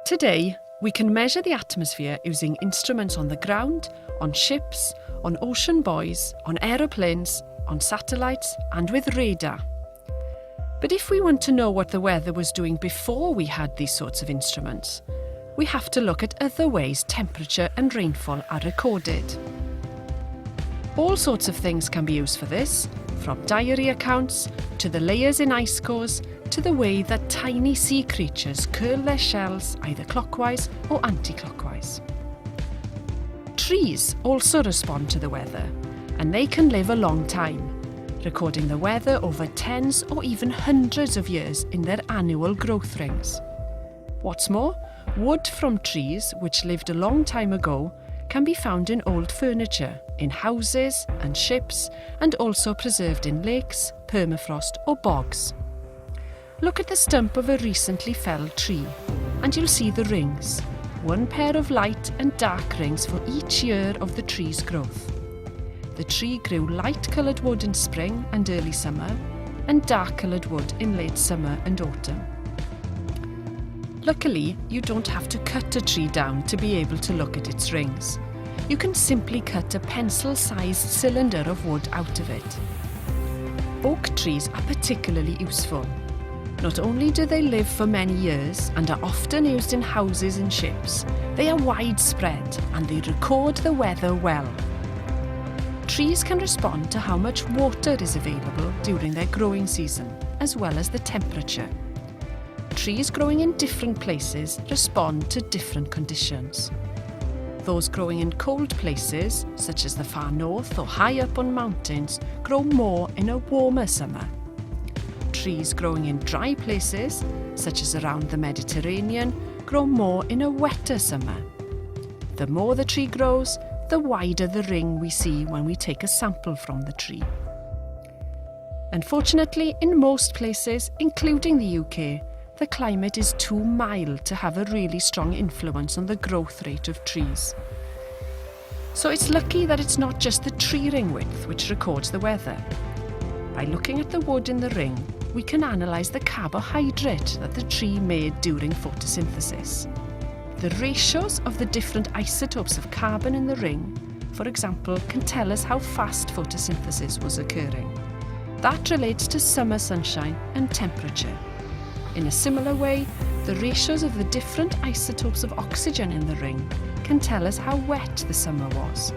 Today, we can measure the atmosphere using instruments on the ground, on ships, on ocean buoys, on aeroplanes, on satellites, and with radar. But if we want to know what the weather was doing before we had these sorts of instruments, we have to look at other ways temperature and rainfall are recorded. All sorts of things can be used for this, from diary accounts to the layers in ice cores to the way that tiny sea creatures curl their shells either clockwise or anti-clockwise. Trees also respond to the weather, and they can live a long time, recording the weather over tens or even hundreds of years in their annual growth rings. What's more, wood from trees which lived a long time ago can be found in old furniture, in houses and ships, and also preserved in lakes, permafrost or bogs. Look at the stump of a recently felled tree, and you'll see the rings, one pair of light and dark rings for each year of the tree's growth. The tree grew light-coloured wood in spring and early summer, and dark-coloured wood in late summer and autumn. Luckily, you don't have to cut a tree down to be able to look at its rings. You can simply cut a pencil-sized cylinder of wood out of it. Oak trees are particularly useful. Not only do they live for many years and are often used in houses and ships, they are widespread and they record the weather well. Trees can respond to how much water is available during their growing season, as well as the temperature. Trees growing in different places respond to different conditions. Those growing in cold places, such as the far north or high up on mountains, grow more in a warmer summer. Trees growing in dry places, such as around the Mediterranean, grow more in a wetter summer. The more the tree grows, the wider the ring we see when we take a sample from the tree. Unfortunately, in most places, including the UK, the climate is too mild to have a really strong influence on the growth rate of trees. So it's lucky that it's not just the tree ring width which records the weather. By looking at the wood in the ring, we can analyse the carbohydrate that the tree made during photosynthesis. The ratios of the different isotopes of carbon in the ring, for example, can tell us how fast photosynthesis was occurring. That relates to summer sunshine and temperature. In a similar way, the ratios of the different isotopes of oxygen in the ring can tell us how wet the summer was.